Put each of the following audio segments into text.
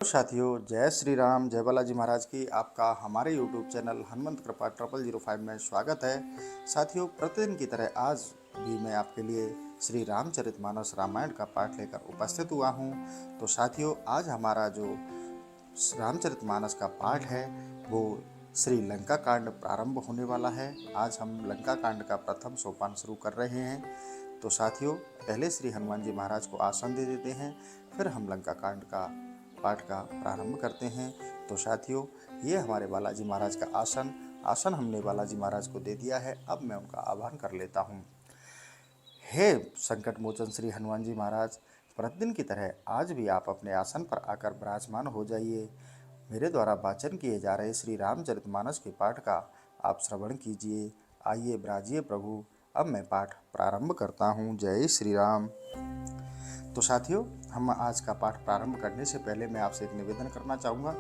साथियों, जय श्री राम, जय बालाजी महाराज की। आपका हमारे YouTube चैनल हनुमंत कृपा 0005 में स्वागत है। साथियों, प्रतिदिन की तरह आज भी मैं आपके लिए श्री रामचरितमानस रामायण का पाठ लेकर उपस्थित हुआ हूँ। तो साथियों, आज हमारा जो रामचरितमानस का पाठ है वो श्री लंका कांड प्रारंभ होने वाला है। आज हम लंका कांड का प्रथम सोपान शुरू कर रहे हैं। तो साथियों, पहले श्री हनुमान जी महाराज को आसन दे देते हैं, फिर हम लंका कांड का पाठ का प्रारंभ करते हैं। तो साथियों, ये हमारे बालाजी महाराज का आसन हमने बालाजी महाराज को दे दिया है। अब मैं उनका आह्वान कर लेता हूँ। हे संकट मोचन श्री हनुमान जी महाराज, प्रतिदिन की तरह आज भी आप अपने आसन पर आकर विराजमान हो जाइए। मेरे द्वारा वाचन किए जा रहे श्री रामचरितमानस के पाठ का आप श्रवण कीजिए। आइए विराजिए प्रभु। अब मैं पाठ प्रारंभ करता हूँ। जय श्री राम। तो साथियों, हम आज का पाठ प्रारंभ करने से पहले मैं आपसे एक निवेदन करना चाहूँगा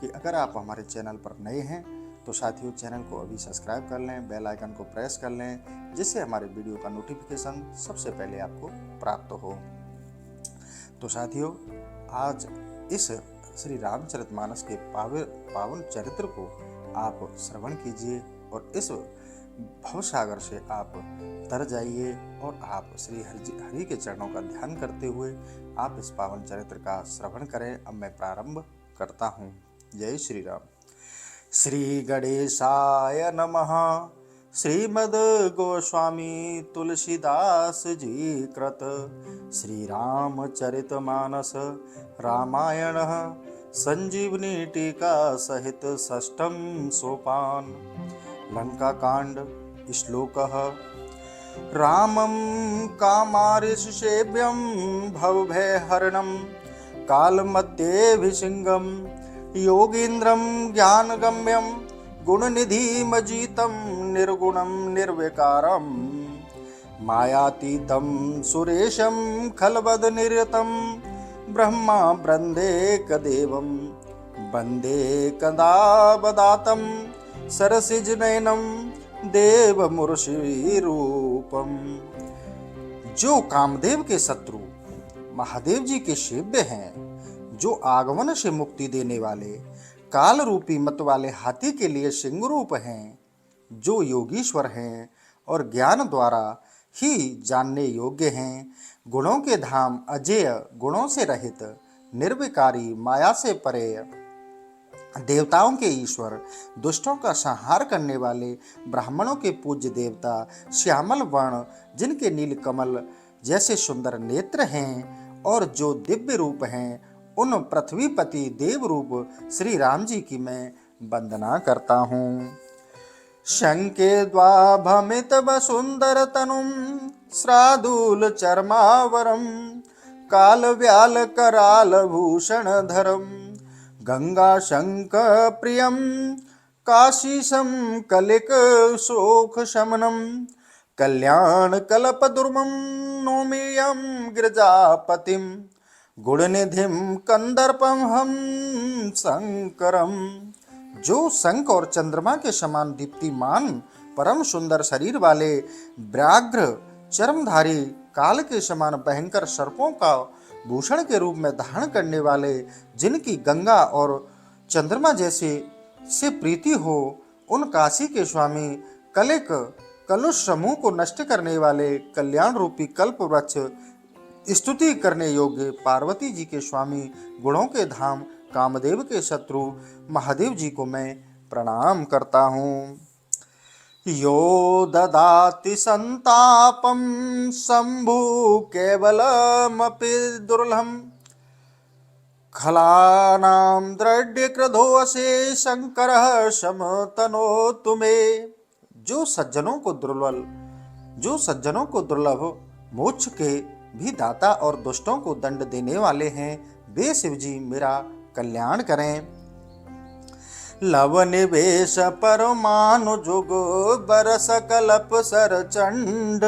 कि अगर आप हमारे चैनल पर नए हैं तो साथियों, चैनल को अभी सब्सक्राइब कर लें, बेल आइकन को प्रेस कर लें, जिससे हमारे वीडियो का नोटिफिकेशन सबसे पहले आपको प्राप्त हो। तो साथियों, आज इस श्री रामचरितमानस के पावन चरित्र को आप श्रवण कीजिए और इस भवसागर से आप तर जाइए और आप श्री हरि के चरणों का ध्यान करते हुए आप इस पावन चरित्र का श्रवण करें। अब मैं प्रारंभ करता हूँ। जय श्री राम। श्री गणेशाय नमः। श्रीमद् गोस्वामी तुलसीदास जी कृत श्री रामचरितमानस रामायण संजीवनी टीका सहित षष्ठम सोपान। लंका कांड। श्लोकः। रामं कामारिषसेव्यं भवभयहरणं कालमध्येऽभिसिंहं योगीन्द्रं ज्ञानगम्यं गुणनिधिमजितं निर्गुणं निर्विकारं मायातीतं सुरेशं खलवदनिरतं ब्रह्मा वृन्देकदेवं वन्दे कदावदातं सरसिजनयनं देवमूर्षि रूपम। जो कामदेव के शत्रु महादेव जी के सेव्य हैं, जो आगमन से मुक्ति देने वाले काल रूपी मत वाले हाथी के लिए सिंह रूप हैं, जो योगीश्वर हैं और ज्ञान द्वारा ही जानने योग्य हैं, गुणों के धाम अजेय, गुणों से रहित, निर्विकारी, माया से परे, देवताओं के ईश्वर, दुष्टों का संहार करने वाले, ब्राह्मणों के पूज्य देवता, श्यामल वर्ण, जिनके नील कमल जैसे सुंदर नेत्र हैं और जो दिव्य रूप हैं, उन पृथ्वीपति देव रूप श्री राम जी की मैं वंदना करता हूँ। शंके द्वाभमित वसुंदर तनुम श्रादूल चर्मावरम काल व्याल कराल भूषण धरम गंगा शंक प्रियम काशीशम कलिक शोक शमनम कल्याण कल्प दुर्मम नौमियम गिरजापतिम गुणनिधिम कंदर्पम हम शंकरम। जो शंख और चंद्रमा के समान दीप्तिमान परम सुंदर शरीर वाले, व्याघ्र चर्मधारी, काल के समान भयंकर सर्पों का भूषण के रूप में धारण करने वाले, जिनकी गंगा और चंद्रमा जैसे से प्रीति हो, उन काशी के स्वामी, कलिक कलुष समूह को नष्ट करने वाले, कल्याण रूपी कल्प वृक्ष, स्तुति करने योग्य पार्वती जी के स्वामी, गुणों के धाम कामदेव के शत्रु महादेव जी को मैं प्रणाम करता हूँ। यो ददाति संतापम शंभु केवलमपि दुर्लभम खलानां दृढ़ क्रोधोऽसे शंकरः समतनोतु मे। जो सज्जनों को दुर्लभ मोक्ष के भी दाता और दुष्टों को दंड देने वाले हैं, वे शिव जी मेरा कल्याण करें। लव निवेश परमानु जुग बरस कल्प सर चंड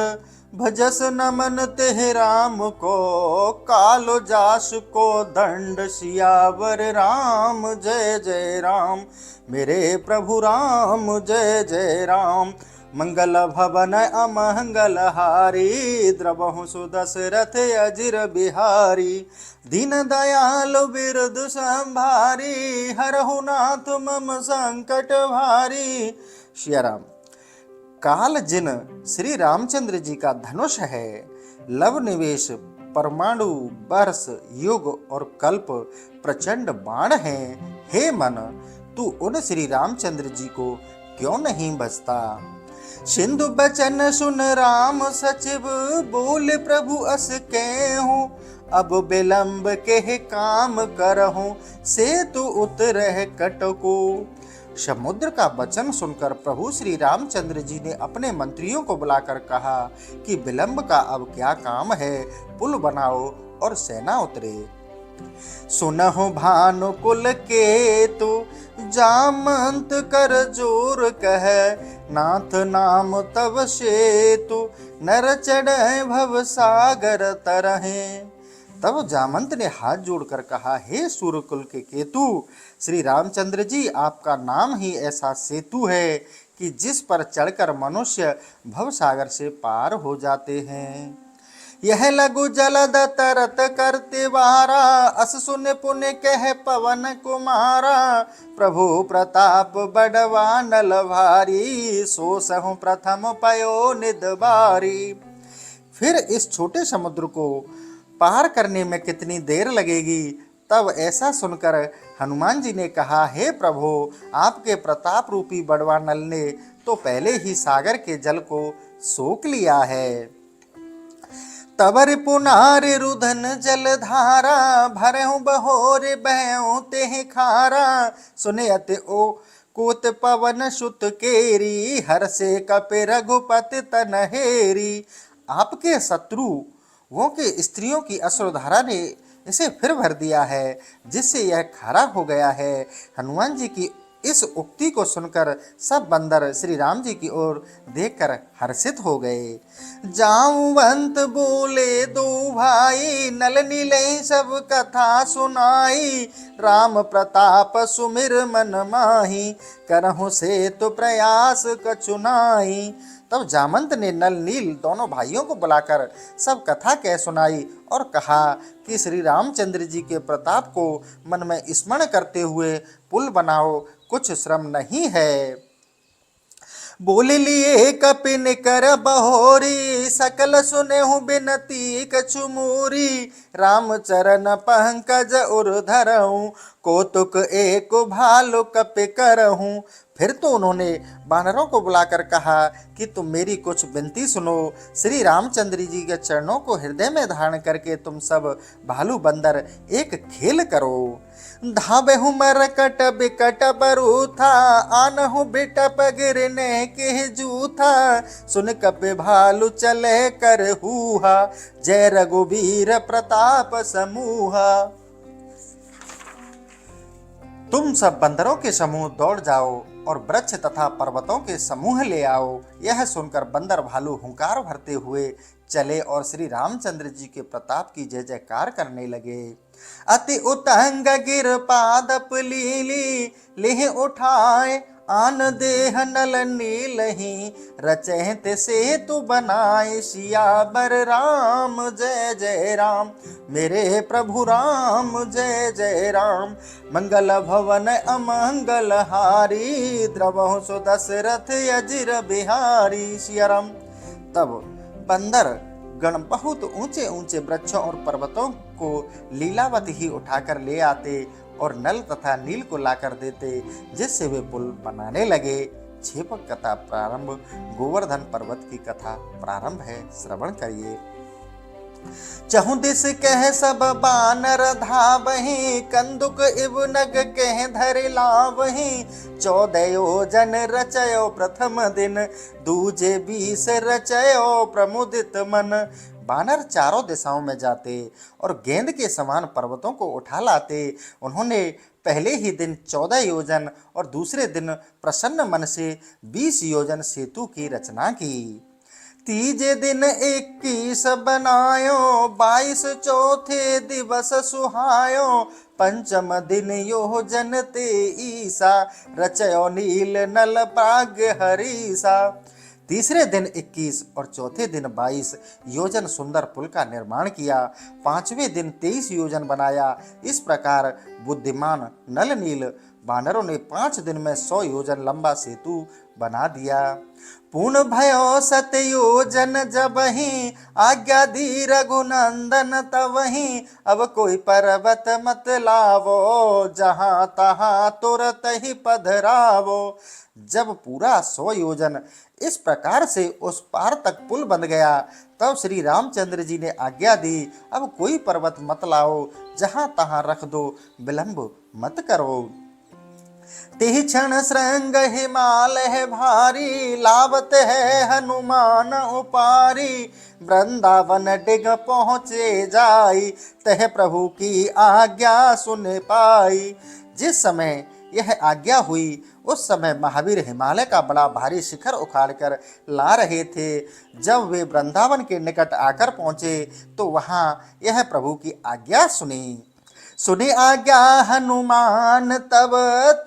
भजस नमन तेह राम को कालो जास को दंड सियावर राम जय जय राम। मेरे प्रभु राम जय जय राम। मंगल भवन अमंगल हारी, द्रवहु सुदशरथ अजिर बिहारी। दीन दयाल बिरद संभारी, हरहु नाथ मम संकट भारी। श्री राम। काल जिन श्री रामचंद्र जी का धनुष है, लव निवेश परमाणु वर्ष युग और कल्प प्रचंड बाण है। हे मन, तू उन श्री रामचंद्र जी को क्यों नहीं भजता। सिंधु बचन सुन राम सचिव, बोले प्रभु अस कहूं। अब विलंब के काम करहूं, से तू उतरह कटको। समुद्र का वचन सुनकर प्रभु श्री रामचंद्र जी ने अपने मंत्रियों को बुलाकर कहा कि विलंब का अब क्या काम है, पुल बनाओ और सेना उतरे। सुनहु भानुकुल केतु, जामंत कर जोर कह। नाथ नाम तव सेतु, नर चढ़े भव सागर तरहे। तब जामंत ने हाथ जोड़कर कहा, हे सूर्यकुल के केतु, श्री रामचंद्र जी, आपका नाम ही ऐसा सेतु है कि जिस पर चढ़कर मनुष्य भवसागर से पार हो जाते हैं। यह लघु जलद तरत करते वारा, अस सुन पुण्य कह पवन कुमारा। प्रभु प्रताप बड़वा नल भारी, सो सहु प्रथम पयो निद बारी। फिर इस छोटे समुद्र को पार करने में कितनी देर लगेगी। तब ऐसा सुनकर हनुमान जी ने कहा, हे प्रभु, आपके प्रताप रूपी बड़वा नल ने तो पहले ही सागर के जल को सोख लिया है। तब रिपुनारि रुधन जलधारा, भरहु बहोरे बहऊं तेह खारा। सुने अति ओ कूत पवन सुत केरी, हर से कपि रघुपति तनहेरी। आपके शत्रु वो के स्त्रियों की अश्रुधारा ने इसे फिर भर दिया है, जिससे यह खारा हो गया है। हनुमान जी की इस उक्ति को सुनकर सब बंदर श्री राम जी की ओर देखकर हर्षित हो गए। जामवंत बोले दो भाई, नल नीले सब कथा सुनाई। राम प्रताप सुमिर मन माही, करहु से तो प्रयास कछुनाई। तब जामंत ने नल नील दोनों भाइयों को बुलाकर सब कथा कह सुनाई और कहा कि श्री रामचंद्र जी के प्रताप को मन में स्मरण करते हुए पुल बनाओ, कुछ श्रम नहीं है। बोल लिए कपिन कर बहोरी, सकल सुनेहु बिनती कछु मूरी। राम चरण पंकज उर धरऊं, कौतुक एक भालु कपि करहूं। फिर तो उन्होंने वानरों को बुलाकर कहा कि तुम मेरी कुछ विनती सुनो। श्री रामचंद्र जी के चरणों को हृदय में धारण करके तुम सब भालू बंदर एक खेल करो। धाबेहु मरकट बिकट बरूथा, आनहु बिटप गिरने के जूथा। सुन कपि भालू चले कर हूहा, जय रघुबीर प्रताप समूहा। तुम सब बंदरों के समूह दौड़ जाओ और वृक्ष तथा पर्वतों के समूह ले आओ। यह सुनकर बंदर भालू हुंकार भरते हुए चले और श्री रामचंद्र जी के प्रताप की जय जयकार करने लगे। अति उतंग गिर पादप लीली, लेह उठाए आन देह नल नीलही। रचहित सेतु बनाए सियावर राम, जय जय राम। मेरे प्रभु राम, जय जय राम। मंगल भवन अमंगल हारी, द्रवहु सो दशरथ अजिर बिहारी। सिया राम। तब बंदर गण बहुत ऊंचे ऊंचे वृक्षों और पर्वतों को लीलावत ही उठाकर ले आते और नल तथा नील को लाकर देते, जिससे वे पुल बनाने लगे। छेपक कथा प्रारंभ। गोवर्धन पर्वत की कथा प्रारंभ है, श्रवण करिए। चहु दिस कह सब बानर धावहि, कंदुक इव नग कह धरि लावहि। 14 योजन रचयो प्रथम दिन, दूजे 20 रचयो प्रमुदित मन। बानर चारों दिशाओं में जाते और गेंद के समान पर्वतों को उठा लाते। उन्होंने पहले ही दिन 14 योजन और दूसरे दिन प्रसन्न मन से 20 योजन सेतु की रचना की। तीजे दिन 21 बनायो, 22 चौथे दिवस सुहायो। पंचम दिन योजन ते ईसा, रचयो नील नल प्राग हरीसा। तीसरे दिन 21 और चौथे दिन 22 योजन सुंदर पुल का निर्माण किया। पांचवें दिन 23 योजन बनाया। इस प्रकार बुद्धिमान नल नील वानरों ने 5 दिन में 100 योजन लंबा सेतु बना दिया। पूर्ण भयो सत योजन जबहि, आज्ञा दी रघुनंदन तबहि। अब कोई पर्वत मत लावो, जहां तहां तुरत ही पधरावो। जब पूरा 100 योजन इस प्रकार से उस पार तक पुल बन गया, तब श्री रामचंद्र जी ने आज्ञा दी, अब कोई पर्वत मत लाओ, जहां तहां रख दो, विलंब मत करो। तिहि क्षण श्रृंग हिमालय भारी, लावत है हनुमान उपारी। वृंदावन डिग पहुँचे जाई, तह प्रभु की आज्ञा सुन पाई। जिस समय यह आज्ञा हुई, उस समय महावीर हिमालय का बड़ा भारी शिखर उखाड़कर ला रहे थे। जब वे वृंदावन के निकट आकर पहुंचे, तो वहां यह प्रभु की आज्ञा सुनी। सुनी आज्ञा हनुमान तब,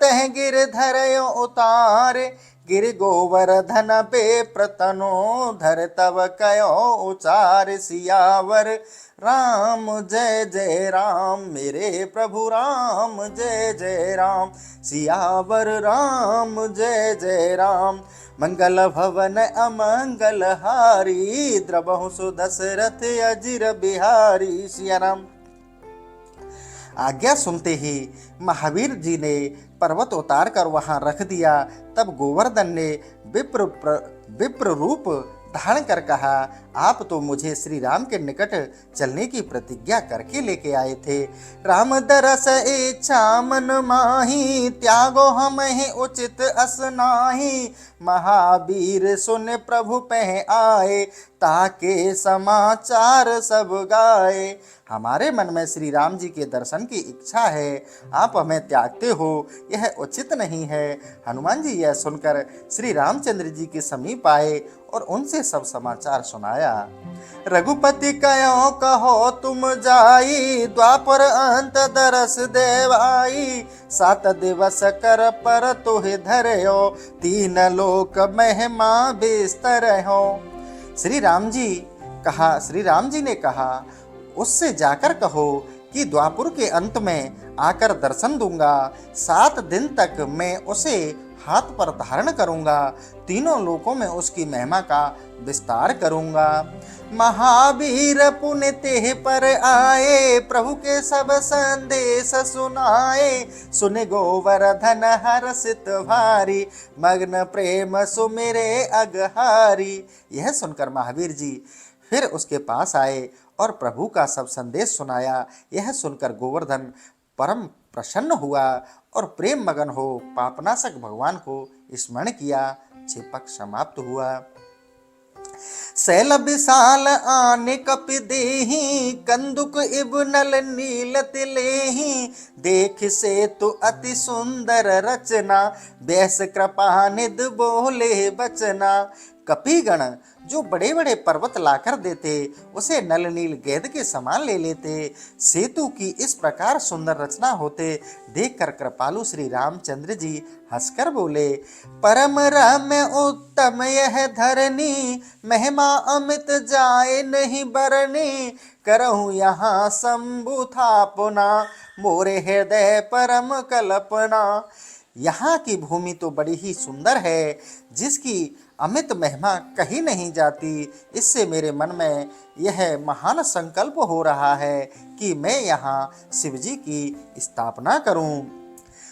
तह गिरधर उतार। गिर गोवर्धन पे प्रतनो, धर तब कयो उचार। सियावर राम जय जय राम, मेरे प्रभु राम जय जय राम। सियावर राम जय जय राम। मंगल भवन अमंगल हारी, द्रबहु सुदशरथ अजिर बिहारी। सिया राम। आज्ञा सुनते ही महावीर जी ने पर्वत उतार कर वहां रख दिया। तब गोवर्धन ने विप्र रूप धारण कर कहा, आप तो मुझे श्री राम के निकट चलने की प्रतिज्ञा करके लेके आए थे। राम दरस इच्छा मन माही, त्यागो हम ही उचित अस नाही। महावीर सुन प्रभु पह आए, ताके समाचार सब गाए। हमारे मन में श्री राम जी के दर्शन की इच्छा है, आप हमें त्यागते हो, यह उचित नहीं है। हनुमान जी यह सुनकर श्री रामचंद्र जी के समीप आए और उनसे सब समाचार सुनाया। रघुपति कयो कहो तुम जाई, द्वापर अंत दरस देवाई। 7 दिवस कर पर तुहि धरयो, 3 लोक महिमा बिस्तर हो। श्री राम जी ने कहा, उससे जाकर कहो कि द्वापुर के अंत में आकर दर्शन दूंगा। 7 दिन तक मैं उसे हाथ पर धारण करूंगा, तीनों लोकों में उसकी महिमा का विस्तार करूंगा। महावीर पुण्य तेह पर आए, प्रभु के सब संदेश सुनाए। सुन गोवर्धन हर्षित भारी, मग्न प्रेम सुमिरे अगहारी। यह सुनकर महावीर जी फिर उसके पास आए और प्रभु का सब संदेश सुनाया। यह सुनकर गोवर्धन परम प्रसन्न हुआ और प्रेम मगन हो पापनाशक भगवान को स्मरण किया। चेपक समाप्त हुआ। शैल विशाल आने कपि देहि, कंदुक इब नल नील तिलेहि। देख से तो अति सुंदर रचना, बैस कृपा निध बोले बचना। कपिगण जो बड़े बड़े पर्वत लाकर देते, उसे नल नील गेंद के समान ले लेते। सेतु की इस प्रकार सुंदर रचना होते देखकर कृपालु श्री रामचंद्र जी हंसकर बोले, परम रम्य उत्तम यह धरनी। महिमा अमित जाए नहीं बरनी। करहूँ यहाँ शंभु थापना, मोरे हृदय परम कल्पना। यहाँ की भूमि तो बड़ी ही सुंदर है, जिसकी अमित महिमा कही नहीं जाती। इससे मेरे मन में यह महान संकल्प हो रहा है कि मैं यहाँ शिव जी की स्थापना करूं।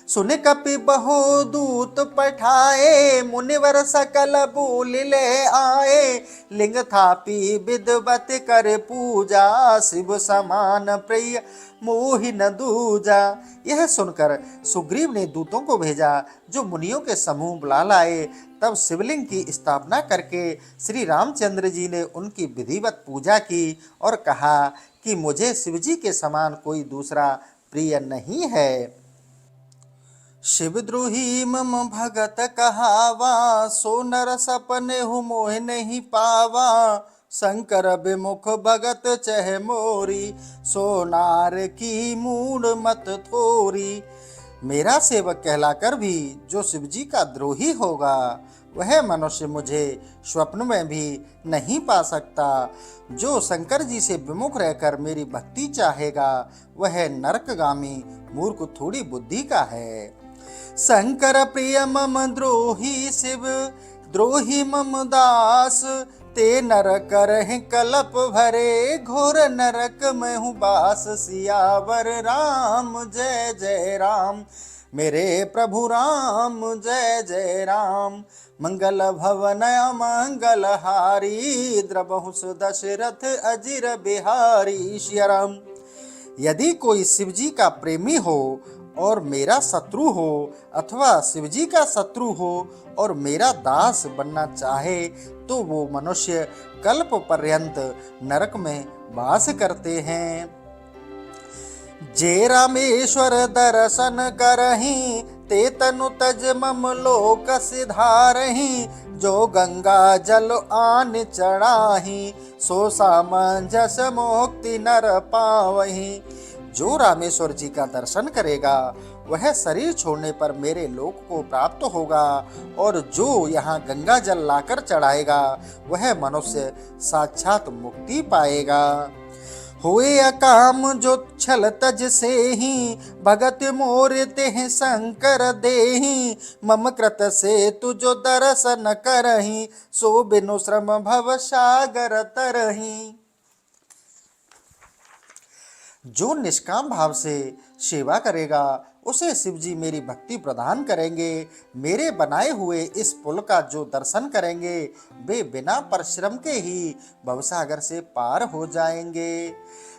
सुन कपि बहु दूत पठाए, मुनिवर सकल बोल ले आए। लिंग थापी विदवत कर पूजा, शिव समान प्रिय मोहि न दूजा। यह सुनकर सुग्रीव ने दूतों को भेजा, जो मुनियों के समूह बुला लाए। तब शिवलिंग की स्थापना करके श्री रामचंद्र जी ने उनकी विधिवत पूजा की और कहा कि मुझे शिवजी के समान कोई दूसरा प्रिय नहीं है। शिवद्रोही मम भगत कहावा, सो नर सपने हूँ मोह नहीं पावा। शंकर विमुख भगत चह मोरी, सो नार की मूड मत थोरी। मेरा सेवक कहलाकर भी जो शिवजी का द्रोही होगा, वह मनुष्य मुझे स्वप्न में भी नहीं पा सकता। जो शंकर जी से विमुख रहकर मेरी भक्ति चाहेगा वह नरकगामी मूर्ख थोड़ी बुद्धि का है। शंकर प्रिय मम द्रोही शिव द्रोही मम दास, ते नर करहि कलप भरे घोर नरक में हूँ बास। सियावर राम जय जय राम, मेरे प्रभु राम जय जय राम। मंगल भवन मंगल हारी, द्रबहु दशरथ अजिर बिहारी। श्री राम। यदि कोई शिवजी का प्रेमी हो और मेरा शत्रु हो, अथवा शिवजी का शत्रु हो और मेरा दास बनना चाहे, तो वो मनुष्य कल्प पर्यंत नरक में वास करते हैं। जे रामेश्वर दर्शन करहीं, ते तनु तज मम लोक सिधारहीं। जो गंगा जल आन चढ़ाही, सो सामंजस मुक्ति नर पावहीं। जो रामेश्वर जी का दर्शन करेगा वह शरीर छोड़ने पर मेरे लोक को प्राप्त होगा, और जो यहाँ गंगा जल लाकर चढ़ाएगा वह मनुष्य साक्षात मुक्ति पाएगा। हुए अकाम जो छल तज से ही, भगत मोर तेह शंकर देही। मम कृत से तुझो दर्शन करही, सो बिनु श्रम भव सागर तरही। जो निष्काम भाव से सेवा करेगा उसे शिवजी मेरी भक्ति प्रदान करेंगे। मेरे बनाए हुए इस पुल का जो दर्शन करेंगे वे बिना परिश्रम के ही भवसागर से पार हो जाएंगे।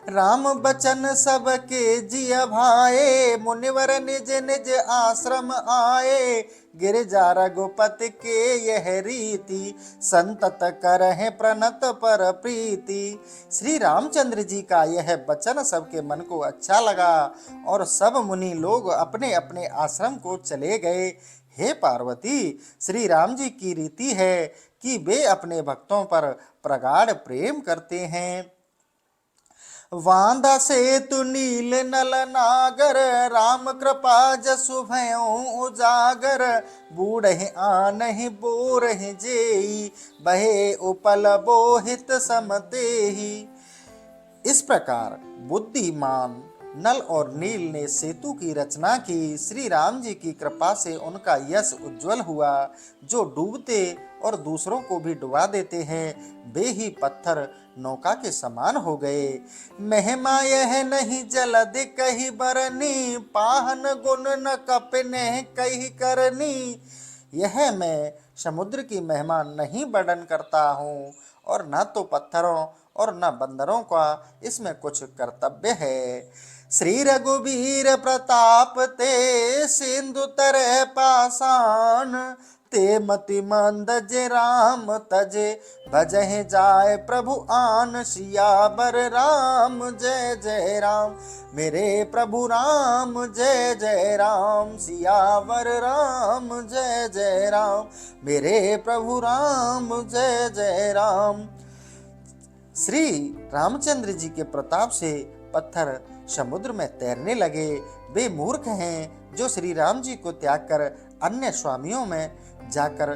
राम बचन सबके जिय भाए, मुनिवर निज निज आश्रम आए। गिरजा रघुपति के यह रीति, संतत करहि प्रणत पर प्रीति। श्री रामचंद्र जी का यह वचन सबके मन को अच्छा लगा और सब मुनि लोग अपने अपने आश्रम को चले गए। हे पार्वती, श्री राम जी की रीति है कि वे अपने भक्तों पर प्रगाढ़ प्रेम करते हैं। वांदा सेतु नील नल नागर, राम कृपा जसु भयों उजागर। बूढ़े आनहि बोरहि जेई, बहे उपल बोहित समतेहि। इस प्रकार बुद्धिमान नल और नील ने सेतु की रचना की। श्री राम जी की कृपा से उनका यश उज्जवल हुआ। जो डूबते और दूसरों को भी डुबा देते हैं वे ही पत्थर नौका के समान हो गए। महिमा यह नहीं जलद कही बरनी, पाहन गुण न कपने कही करनी। यह मैं समुद्र की महिमा नहीं वर्णन करता हूँ, और न तो पत्थरों और न बंदरों का इसमें कुछ कर्तव्य है। श्री रघुबीर प्रताप ते, सिंधु तरह पाषाण। ते मति मंद जे राम तजे, भजहि जाय प्रभु आन। सियावर राम जय जय राम, मेरे प्रभु राम जय जय राम। सियावर राम जय जय राम, मेरे प्रभु राम जय जय राम। श्री रामचंद्र जी के प्रताप से पत्थर समुद्र में तैरने लगे। वे मूर्ख हैं जो श्री राम जी को त्याग कर अन्य स्वामियों में जाकर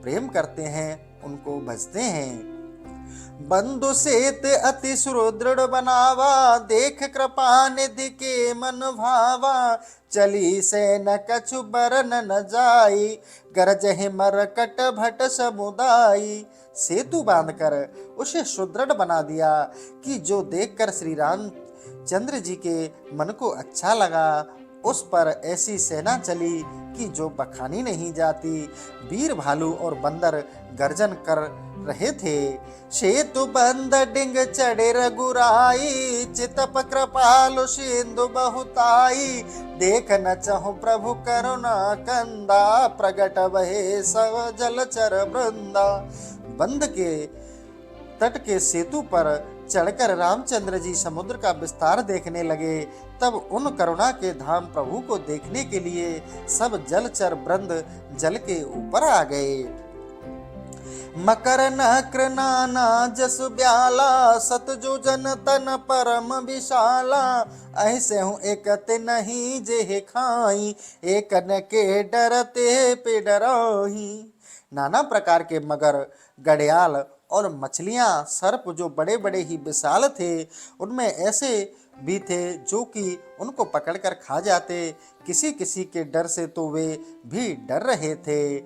प्रेम करते हैं, उनको भजते हैं। बंधु सेत अति सुदृढ़ बनावा, देख कृपा निधि के मन भावा। चली से न कछु बरन न जाई, गरजहि मरकट भट समुदाई। सेतु बांधकर उसे सुदृढ़ बना दिया कि जो देखकर श्री राम चंद्र जी के मन को अच्छा लगा। उस पर ऐसी सेना चली कि जो बखानी नहीं जाती। वीर भालू और बंदर गर्जन कर रहे थे। सेतु बंद डिंग चढ़े रघुराई, चितप कृपालु सिंधु बहुताई। देख न चहु प्रभु करुणा कंदा, प्रगट बहे सब जलचर वृंदा। बंद के तट के सेतु पर चढ़कर रामचंद्र जी समुद्र का विस्तार देखने लगे। तब उन करुणा के धाम प्रभु को देखने के लिए सब जलचर वृंद जल के ऊपर आ गए। मकर नक्र नाना जस ब्याला, सतजो जन तन परम विशाला। ऐसे हूँ एक नहीं जे खाई, एक न के डरते पे डराही। नाना प्रकार के मगर, घड़ियाल और मछलियां, सर्प जो बड़े बड़े ही विशाल थे, उनमें ऐसे भी थे जो कि उनको पकड़कर खा जाते। किसी किसी के डर से तो वे भी डर रहे थे।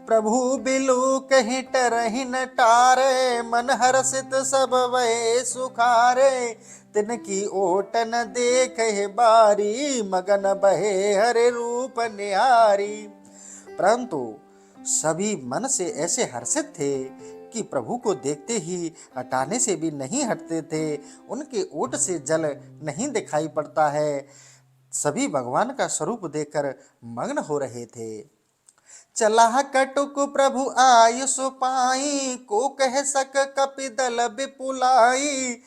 प्रभु बिलु कहीं टरहि न टारे, मन हर्षित सब वै सुखारे। तिनकी ओट न देखे बारी, मगन बहे हरे रूप निहारी। परंतु सभी मन से ऐसे हर्षित थे कि प्रभु को देखते ही हटाने से भी नहीं हटते थे। उनके ओठ से जल नहीं दिखाई पड़ता है। सभी भगवान का स्वरूप देखकर मग्न हो रहे थे। चला कटुक प्रभु आयुष पाई, को कह सक कपि दल विपुलाई।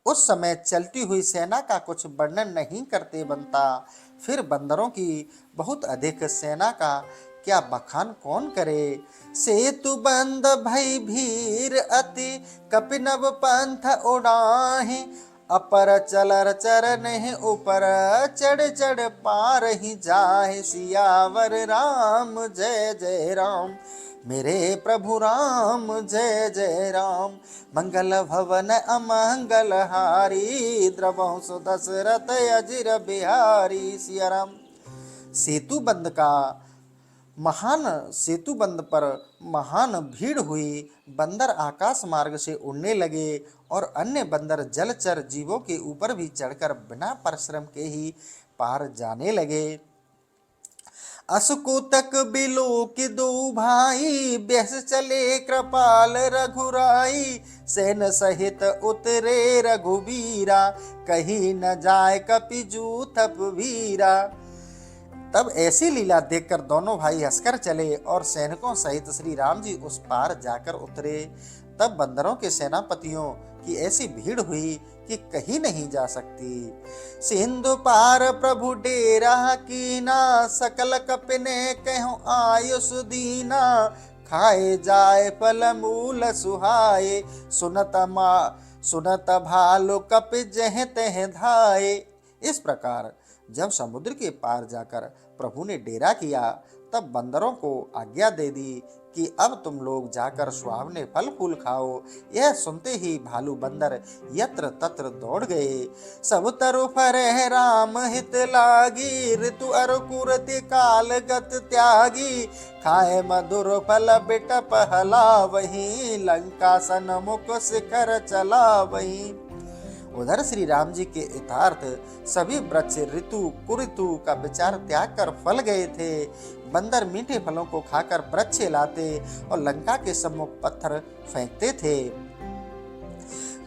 उस समय चलती हुई सेना का कुछ वर्णन नहीं करते बनता, फिर बंदरों की बहुत अधिक सेना का क्या बखान कौन करे। सेतु बंद भई भीर अति, कपिनव पंथ उड़ाहि। अपर चलर चरण ऊपर, चढ़ चढ़ पार ही जाहे। सियावर राम जय जय राम, मेरे प्रभु राम जय जय राम। मंगल भवन अमंगल हारी, द्रवहु सु दशरथ अजिर बिहारी। सिया राम। सेतु बंद पर महान भीड़ हुई। बंदर आकाश मार्ग से उड़ने लगे और अन्य बंदर जलचर जीवों के ऊपर भी चढ़कर बिना परिश्रम के ही पार जाने लगे। असकुतक बिलो के दो भाई, बेस चले कृपाल रघुराई। सेन सहित उतरे रघुवीरा, कहीं न जाए कपिजू थप वीरा। तब ऐसी लीला देखकर दोनों भाई हंसकर चले और सैनिकों सहित श्री राम जी उस पार जाकर उतरे। तब बंदरों के सेनापतियों की ऐसी भीड़ हुई कि कहीं नहीं जा सकती। सिंधु पार प्रभु डेरा कीना, सकल कपिने कहो आयुष दीना। खाए जाए फल मूल सुहाए, सुनत भालु कपि जह तह धाये। इस प्रकार जब समुद्र के पार जाकर प्रभु ने डेरा किया, तब बंदरों को आज्ञा दे दी कि अब तुम लोग जाकर सुहावने फल फूल खाओ। यह सुनते ही भालू बंदर यत्र तत्र दौड़ गए। सब तरु फरह राम हित लागी, ऋतु अरु कुरति काल गत त्यागी। खाए मधुर फल बिटप हला वहीं, लंका सन्मुख शिखर चला वहीं। उधर श्री राम जी के यथार्थ सभी वृक्ष ऋतु कुऋतु का विचार त्याग कर फल गए थे। बंदर मीठे फलों को खाकर वृक्ष लाते और लंका के सम्मुख पत्थर फेंकते थे।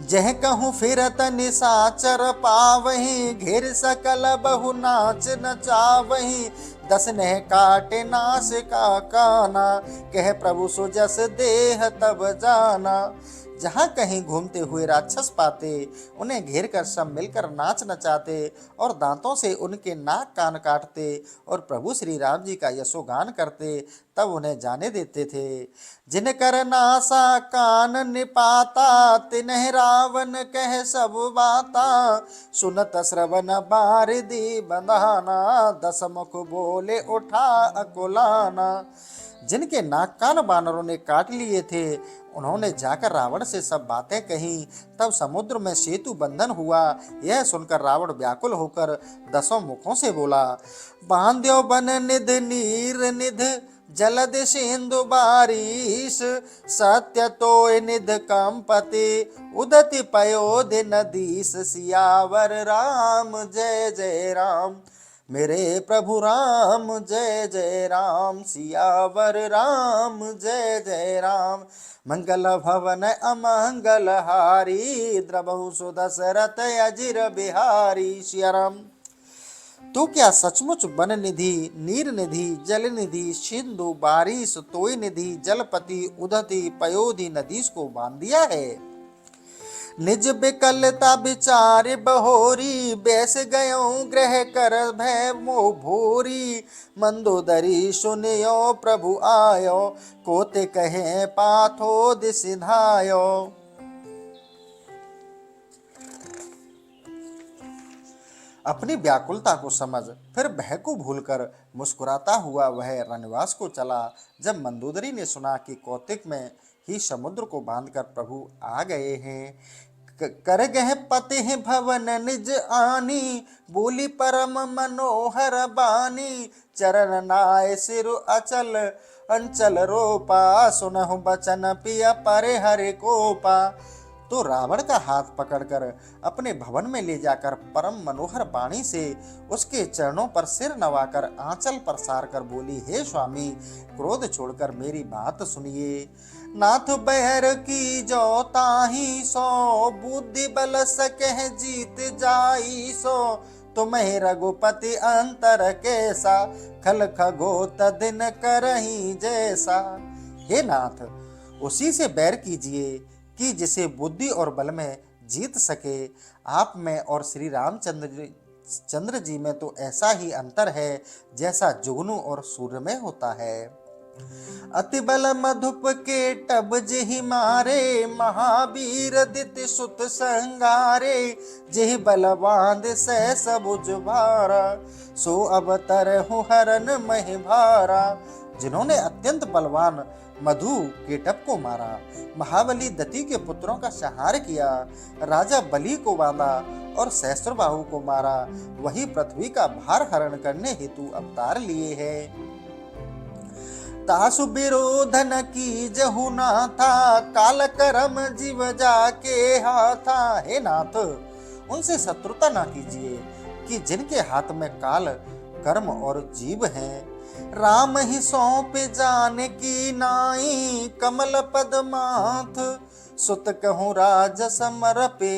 जह कहूँ फिरत निशाचर पावहीं, घेर सकल बहु नाच नचावहीं। दस नह काटे नास का काना, कह प्रभु सुजस देह तब जाना। जहाँ कहीं घूमते हुए राक्षस पाते, उन्हें घेर कर सब मिलकर नाच नचाते और दांतों से उनके नाक कान काटते और प्रभु श्री राम जी का यशोगान करते, तब उन्हें जाने देते थे। जिनकर नासा कान निपाता, तिन्ह रावण कह सब बाता। सुनत श्रवण बारिधि बंधाना, दस मुख बोले उठा अकुलाना। जिनके नाक कान बानरों ने काट लिए थे, उन्होंने जाकर रावण से सब बातें कही। तब समुद्र में सेतु बंधन हुआ। यह सुनकर रावण व्याकुल होकर दसों मुखों से बोला, बांध्यो बन निध नीर निध, जलद सिंधु बारिश। सत्य तो निध कंपति, उदति पयोधि नदीस। सियावर राम जय जय राम, मेरे प्रभु राम जय जय राम। सियावर राम जय जय राम, मंगल भवन अमंगल हारी। द्रवहु सु दशरथ अजिर बिहारी। सिया राम। तो क्या सचमुच वन निधि, नीर निधि, जल निधि, सिंधु बारिश, तोय निधि, जलपति, उदति पयोधि नदीस को बांध दिया है। निज विकलता विचार बहोरी, बैस गयो ग्रह कर भय मोह भोरी। मंदोदरी सुनियो प्रभु आयो, कोते कहे पाथो दिसिधायो। अपनी व्याकुलता को समझ फिर भय को भूलकर मुस्कुराता हुआ वह रनवास को चला। जब मंदोदरी ने सुना कि कौतिक में ही समुद्र को बांधकर प्रभु आ गए हैं, कर गह पते हैं भवन निज आनी, बोली परम मनोहर बानी, चरण नाय सिर अचल अंचल रोपा, सुनहु बचन पिया परे हरे कोपा। तो रावण का हाथ पकड़कर अपने भवन में ले जाकर परम मनोहर बाणी से उसके चरणों पर सिर नवाकर आंचल पर सार कर बोली, हे स्वामी, क्रोध छोड़कर मेरी बात सुनिए। नाथ बैर की जो ताही सो, बुद्धि बल सकह जीत जाई सो, तुम्हें रघुपति अंतर कैसा, खल खगोत दिन करही जैसा। हे नाथ, उसी से बैर कीजिए कि जिसे बुद्धि और बल में जीत सके। आप में और श्री रामचंद्र जी में तो ऐसा ही अंतर है जैसा जुगनू और सूर्य में होता है। अति बल मधुप के टब जिहि मारे, महावीर दिति सुत संगारे, जिहि बलवान सह सबुज भारा, सो अवतर हूँ हरन महि भारा। जिन्होंने अत्यंत बलवान मधु केटप को मारा, महाबली दति के पुत्रों का संहार किया, राजा बलि को बांधा और सहस्त्रबाहु को मारा, वही पृथ्वी का भार हरण करने हेतु अवतार लिए हैं। तासु विरोधन की जहु नाथा, काल करम जीव जाके हाथा। हे नाथ, उनसे शत्रुता ना कीजिए कि जिनके हाथ में काल कर्म और जीव हैं। राम ही सौंप जान की नाई, कमल पद माथ, सुत कहूँ राज समर्पे,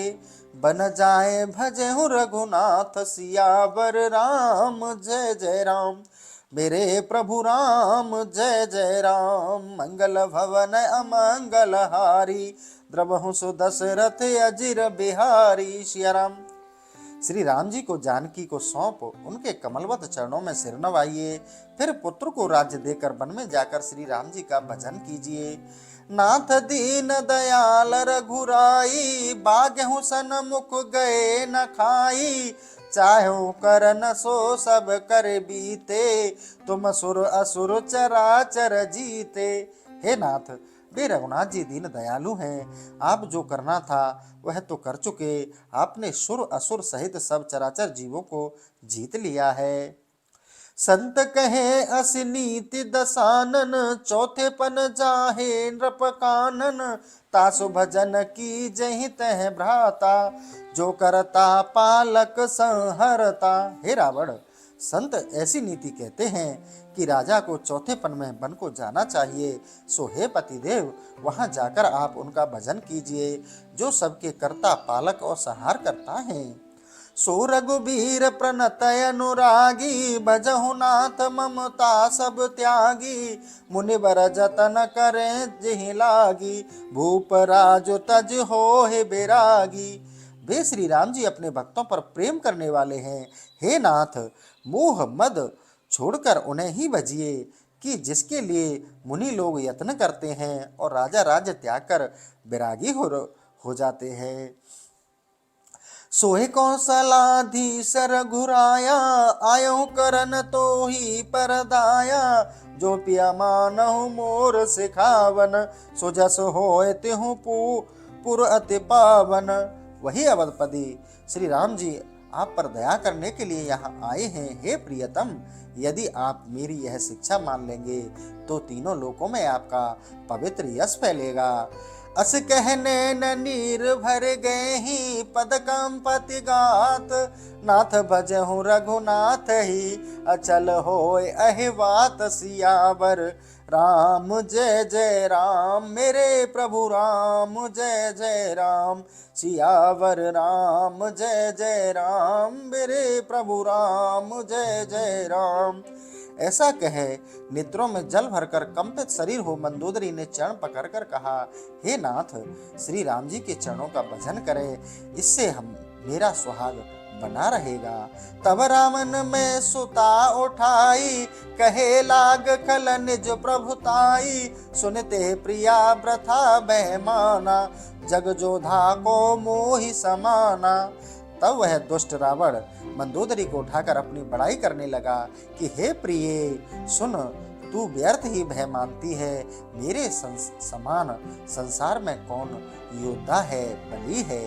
बन जाए भजहु रघुनाथ। सियावर राम जय जय राम, मेरे प्रभु राम जय जय राम। मंगल भवन अमंगल हारी, द्रवहु सुदशरथ अजिर बिहारी। सिया राम। श्री राम जी को जानकी को सौंप उनके कमलवत चरणों में सिर नवाइए। फिर पुत्र को राज्य देकर वन में जाकर श्री राम जी का भजन कीजिए। नाथ दीन दयाल रघुराई, बागहु सन मुख गए न खाई, चाहो करन सो सब कर बीते, तुम सुर असुर चराचर जीते। हे नाथ, वे रघुनाथ जी दीन दयालु हैं। आप जो करना था वह तो कर चुके। आपने सुर असुर सहित सब चराचर जीवों को जीत लिया है। संत कहे अस नीति दसानन, चौथे पन जाहे नृप कानन, तासु भजन की जहि तह भ्राता, जो करता पालक संहरता। हे रावण, संत ऐसी नीति कहते हैं कि राजा को चौथे पन में वन को जाना चाहिए। सो हे पतिदेव, वहां जाकर आप उनका भजन कीजिए, जो सबके कर्ता पालक और संहार करता है। सो रघुबीर प्रणतय अनुरागी, भजहु नाथ ममता सब त्यागी, मुनिवर जतन करे जिहि लागी, भूप राजु तज होहि बिरागी। वे श्री राम जी अपने भक्तों पर प्रेम करने वाले हैं। हे नाथ, मोह मद छोड़कर उन्हें ही भजिए कि जिसके लिए मुनि लोग यत्न करते हैं और राजा राज्य त्याग कर बैरागी हो जाते हैं। सोहे कौशलाधीश रघुराया, आयो करन तो ही परदाया, जो पिया मानहु मोर सिखावन, सो जस होए तिहु पुर अति पावन। वही अवधपति श्री राम जी आप पर दया करने के लिए यहाँ आए हैं। हे प्रियतम, यदि आप मेरी यह शिक्षा मान लेंगे तो तीनों लोकों में आपका पवित्र यश फैलेगा। अस कहने न नीर भर गए ही, पद कंपति गात, नाथ भजहु रघुनाथ ही, अचल होय अहिवात। सियावर राम जय जय राम, मेरे प्रभु राम जय जय राम। सियावर राम जय जय राम, मेरे प्रभु राम जय जय राम। ऐसा कहे नेत्रों में जल भरकर कंपित शरीर हो मंदोदरी ने चरण पकड़कर कहा, हे नाथ, श्री राम जी के चरणों का भजन करें, इससे मेरा सुहाग बना रहेगा। तब रामन में सुता उठाई, कहे लाग खल निज प्रभुताई, सुनते प्रिया व्रथा बहमाना, जग जोधा को मोहि समाना। तब वह दुष्ट रावण मंदोदरी को उठाकर अपनी बड़ाई करने लगा कि हे प्रिय सुन, तू व्यर्थ ही भय मानती है। मेरे समान संसार में कौन योद्धा है, बली है।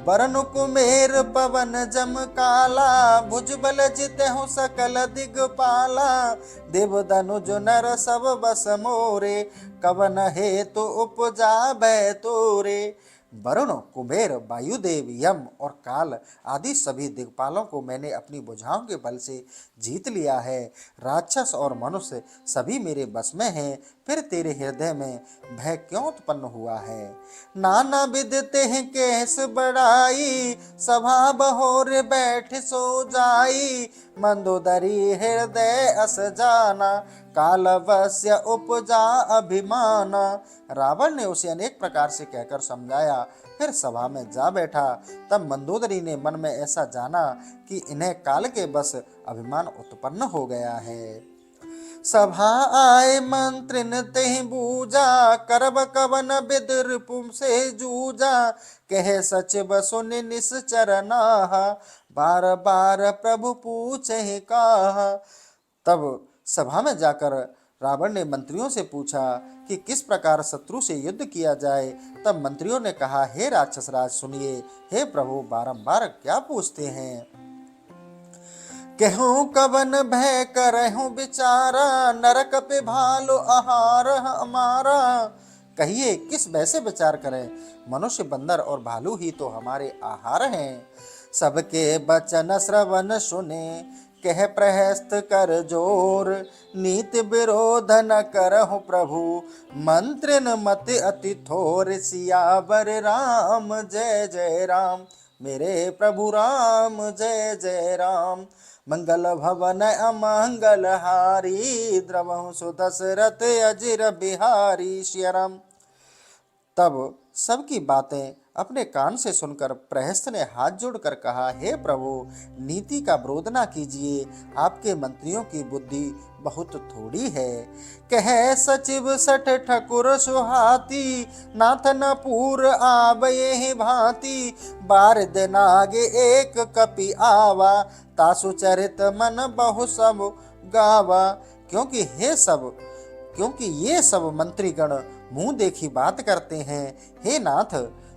बरन कुमेर पवन जम काला, भुजबल जितहु सकल दिगपाला। देव धनुज नर सब बस मोरे, कवन हेतु उपजा भय तोरे। वरुण, कुबेर, वायुदेव, यम और काल आदि सभी दिक्पालों को मैंने अपनी भुजाओं के बल से जीत लिया है। राक्षस और मनुष्य सभी मेरे बस में हैं। फिर तेरे हृदय में भय क्यों उत्पन्न हुआ है? नाना विदते हैं केस बड़ाई, सभा बहोर बैठ सो जाई। मंदोदरी हृदय अस जाना, कालवश्य उपजा अभिमाना। रावण ने उसे अनेक प्रकार से कहकर समझाया, फिर सभा में जा बैठा। तब मंदोदरी ने मन में ऐसा जाना कि इन्हें काल के बस अभिमान उत्पन्न हो गया है। सभा आए मंत्रिन तेहि बूझा, करब कवन विद रिपुं से जूझा। कहे सचिव सुन निश्चर नाहा, बार बार प्रभु पूछहि काहा। तब सभा में जाकर रावण ने मंत्रियों से पूछा कि किस प्रकार शत्रु से युद्ध किया जाए। तब मंत्रियों ने कहा, हे राक्षस राज सुनिए, हे प्रभु बारंबार क्या पूछते हैं? कहूँ कवन भय करहूँ विचारा, नरक पे भालो आहार हमारा। कहिए किस भय से विचार करें? मनुष्य, बंदर और भालू ही तो हमारे आहार हैं। सबके बचन श्रवण सुने, कह प्रहस्त कर जोर। नीति विरोध न करहु प्रभु, मंत्रिन मत अति थोर। सियावर राम जय जय राम, मेरे प्रभु राम जय जय राम। मंगल भवन अमंगल हारी, द्रवहु सुदशरथ अजिर बिहारी श्रीराम। तब सबकी बातें अपने कान से सुनकर प्रहस्त ने हाथ जोड़कर कहा, हे प्रभु नीति का विरोध ना कीजिए, आपके मंत्रियों की बुद्धि बहुत थोड़ी है। कहे सचिव सठ ठकुर सुहाती, नाथ न पूर आबये भांति। बार दिन आगे एक कपि आवा, तासु चरित मन बहु सब गावा। क्योंकि ये सब मंत्रीगण मुंह देखी बात करते हैं। हे नाथ,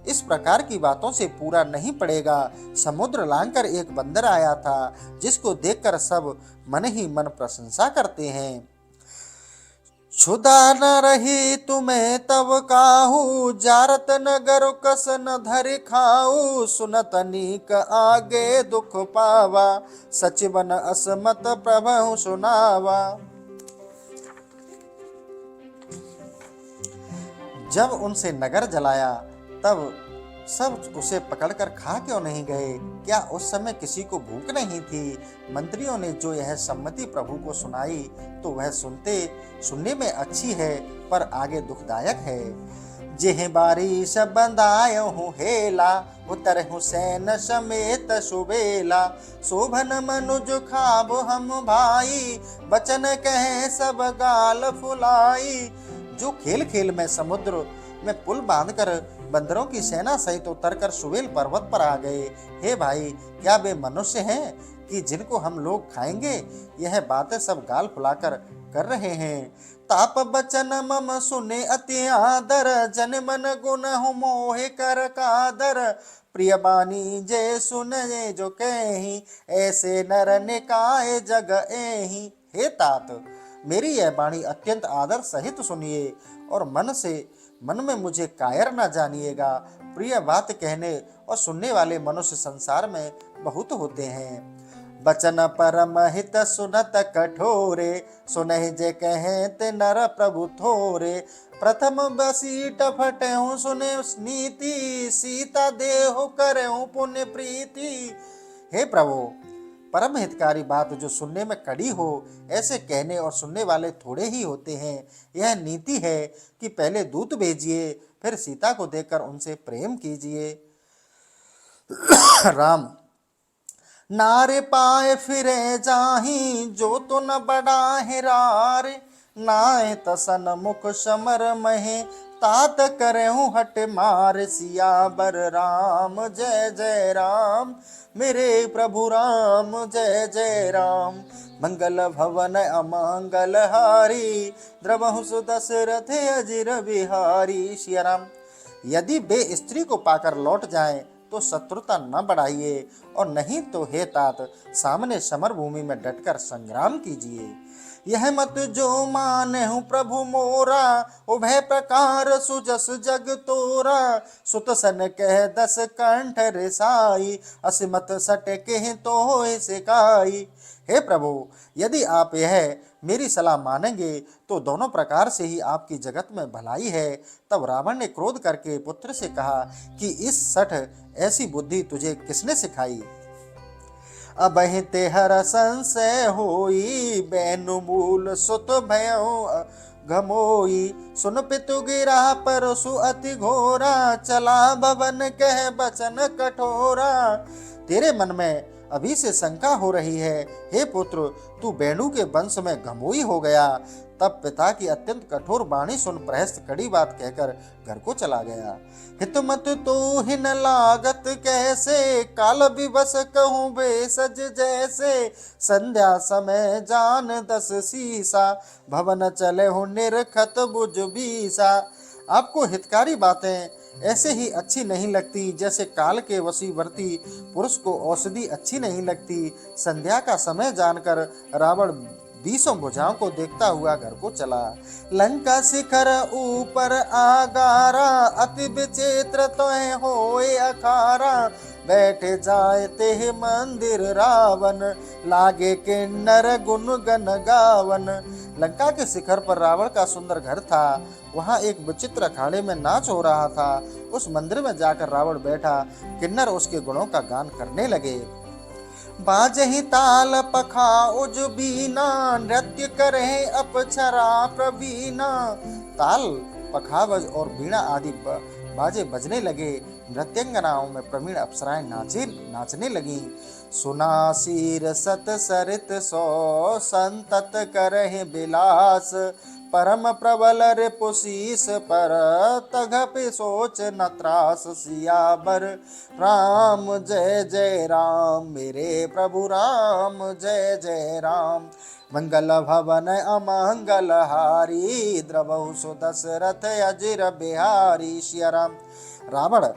इस प्रकार की बातों से पूरा नहीं पड़ेगा। समुद्र लांघकर एक बंदर आया था, जिसको देखकर सब मन ही मन प्रशंसा करते हैं। क्षुधा न रही तुम्हें तब काहू, जारत नगर कस न धरि खाऊ। सुनत नीक आगे दुख पावा, सचिवन असमत प्रभु सुनावा। जब उनसे नगर जलाया तब सब उसे पकड़कर खा क्यों नहीं गए? क्या उस समय किसी को भूख नहीं थी? मंत्रियों ने जो यह सम्मति प्रभु को सुनाई तो वह सुनने में अच्छी है, पर आगे दुखदायक है। जेह बारी सब बंधायहु हेला, उतरहु सैन समेत सुबेला। शोभन मनुज खाब हम भाई, बचन कहे सब गाल फुलाई। जो खेल खेल में समुद्र में पुल बांधकर बंदरों की सेना सहित उतरकर सुवेल पर्वत पर आ गए। हे भाई, क्या वे मनुष्य हैं कि जिनको हम लोग खाएंगे? यह बातें सब गाल फुलाकर कर रहे हैं। ताप बचन मम सुने अति आदर, जन मन गुण हो मोहे कर कादर। प्रिय बानी जय सुने जो कहीं, ऐसे नर निकाय जग एहि। हे तात, मेरी यह वाणी अत्यंत आदर सहित सुनिए और मन में मुझे कायर न जानिएगा। प्रिय बात कहने और सुनने वाले मनुष्य संसार में बहुत होते हैं। बचन परम हित सुनत कठोरे, सुनहि जे कहेत नर प्रभु थोरे। प्रथम बसीट फटहु सुने नीति, सीता देहु करहु पुण्य प्रीति। हे प्रभु, परम हितकारी बात जो सुनने में कड़ी हो, ऐसे कहने और सुनने वाले थोड़े ही होते हैं। यह नीति है कि पहले दूत भेजिए, फिर सीता को देखकर उनसे प्रेम कीजिए। राम, नारे पाए फिरे जाही, जो तो न बड़ा हिरार। नाय तसन मुख समर महे, तात करे हूँ हट मार सियावर राम जय जय राम, मेरे प्रभु राम जय जय राम। मंगल भवन अमंगल हारी, द्रवहु सुदशरथ अजिर बिहारी। सिया राम, यदि वे स्त्री को पाकर लौट जाएं तो शत्रुता न बढ़ाइए, और नहीं तो हे तात सामने समर भूमि में डटकर संग्राम कीजिए। यह मत जो माने हूँ प्रभु मोरा, उभय प्रकार सुजस जग तोरा। सुत सन कह दस कंठ रिसाई, असिमत सट के तो सिकाई। हे प्रभु, यदि आप यह मेरी सलाह मानेंगे तो दोनों प्रकार से ही आपकी जगत में भलाई है। तब रावण ने क्रोध करके पुत्र से कहा कि इस सठ ऐसी बुद्धि तुझे किसने सिखाई। अबहि तेहर संशय होई, बैनु मूल सुत भयउ घमोई। सुन पितु गिरा परसु अति घोरा, चला भवन कह बचन कठोरा। तेरे मन में अभी से शंका हो रही है, हे पुत्र, तू बैनु के वंश में घमोई हो गया। तब पिता की अत्यंत कठोर वाणी सुन प्रहस्त कड़ी बात कहकर घर को चला गया। हित मत तो हिन लागत कैसे, काल विवश कहूँ बेसज जैसे। संध्या समय जान दस सीसा, भवन चले हो निरखत बुझ बीसा। आपको हितकारी बातें ऐसे ही अच्छी नहीं लगती जैसे काल के वशीवर्ती पुरुष को औषधि अच्छी नहीं लगती। संध्या का समय जानकर रावण 20 भुजाओं को देखता हुआ घर को चला। लंका शिखर ऊपर आगारा, अति विचित्र तोय होए अखारा। बैठ जाए ते मंदिर रावण, लागे किन्नर गुण गन गावन। लंका के शिखर पर रावण का सुंदर घर था। वहां एक विचित्र अखाड़े में नाच हो रहा था। उस मंदिर में जाकर रावण बैठा, किन्नर उसके गुणों का गान करने लगे। बाजहि ताल पखा उज बीना, नृत्य करे अपचरा प्रवीणा। ताल, पखावज और बीणा आदि बाजे बजने लगे। नृत्यंगनाओं में प्रवीण अप्सराएं नाचने लगी। सुना शीर सत सरित सो, संतत करहि बिलास। परम प्रबल रिपुशीस पर, तघपि सोच न त्रास। सियावर राम जय जय राम, मेरे प्रभु राम जय जय राम। मंगल भवन अमंगल हारी, द्रवहु सुदशरथ अजिर बिहारी। सिया राम, रावण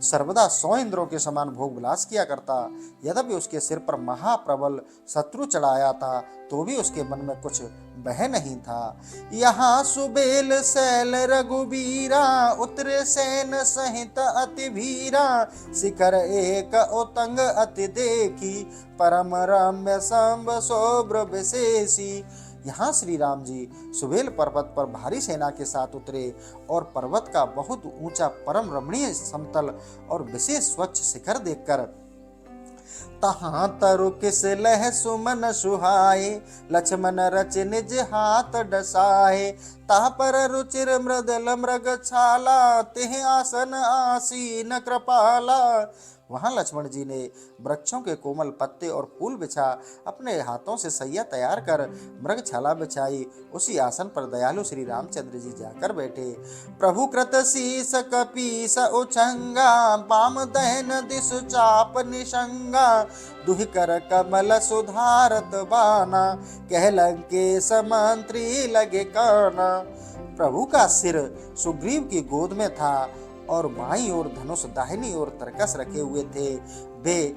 सर्वदा 100 इंद्रों के समान भोग विलास किया करता। यद्यपि उसके सिर पर महाप्रबल शत्रु चढ़ाया था तो भी उसके मन में कुछ बह नहीं था। यहाँ सुबेल शैल रघुबीरा, उतरे सैन सहित अति भीरा। शिखर एक उतंग अति देखी, परम रम्य संब शोभ्र विशेषी। यहाँ श्री राम जी सुबेल पर्वत पर भारी सेना के साथ उतरे और पर्वत का बहुत ऊंचा परम रमणीय समतल और विशेष स्वच्छ शिखर देखकर तहाँ तरु किस लह सुमन सुहाए। लक्ष्मण रच निज हाथ डसाए, ता पर रुचिर मृदल मृग छाला। तिह आसन आसीन कृपाला। वहां लक्ष्मण जी ने वृक्षों के कोमल पत्ते और फूल बिछा अपने हाथों से सैया तैयार कर मृगछाला बिछाई। उसी आसन पर दयालु श्री रामचंद्र जी जाकर बैठे। प्रभु कृत शीस कपीस उछंगा, बाम दहन दिशु चाप निशंगा। दुहि कर कमल सुधारत बाना, कह लंकेश मंत्री लगे काना। प्रभु का सिर सुग्रीव की गोद में था और बाईं ओर धनुष, दाहिनी ओर तरकस रखे हुए थे। वे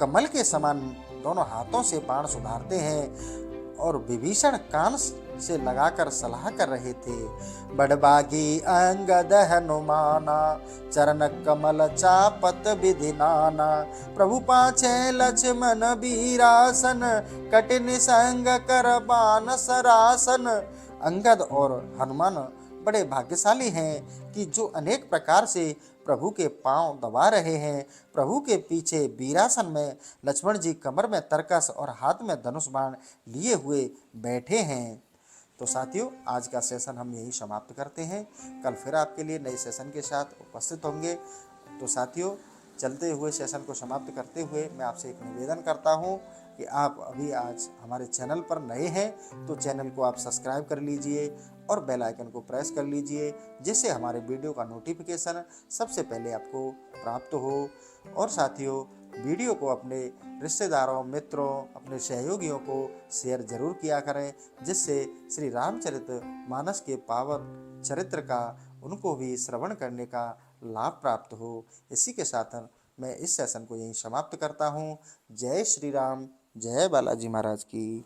कमल के समान दोनों हाथों से बाण सुधारते हैं और विभीषण कान से लगाकर सलाह कर रहे थे। बड़बागी अंगद हनुमाना, चरण कमल चापत विधि नाना। प्रभु पाछे लक्ष्मण बीरासन, कठिन संग कर बान सरासन। अंगद और हनुमान बड़े भाग्यशाली हैं कि जो अनेक प्रकार से प्रभु के पांव दबा रहे हैं। प्रभु के पीछे वीरासन में लक्ष्मण जी कमर में तरकस और हाथ में धनुष बाण लिए हुए बैठे हैं। तो साथियों, आज का सेशन हम यही समाप्त करते हैं। कल फिर आपके लिए नए सेशन के साथ उपस्थित होंगे। तो साथियों, चलते हुए सेशन को समाप्त करते हुए मैं आपसे एक निवेदन करता हूँ, कि आप अभी आज हमारे चैनल पर नए हैं तो चैनल को आप सब्सक्राइब कर लीजिए और बेल आइकन को प्रेस कर लीजिए, जिससे हमारे वीडियो का नोटिफिकेशन सबसे पहले आपको प्राप्त हो। और साथियों, वीडियो को अपने रिश्तेदारों, मित्रों, अपने सहयोगियों को शेयर जरूर किया करें, जिससे श्री रामचरित मानस के पावन चरित्र का उनको भी श्रवण करने का लाभ प्राप्त हो। इसी के साथ मैं इस सेशन को यहीं समाप्त करता हूँ। जय श्री राम, जय बालाजी महाराज की।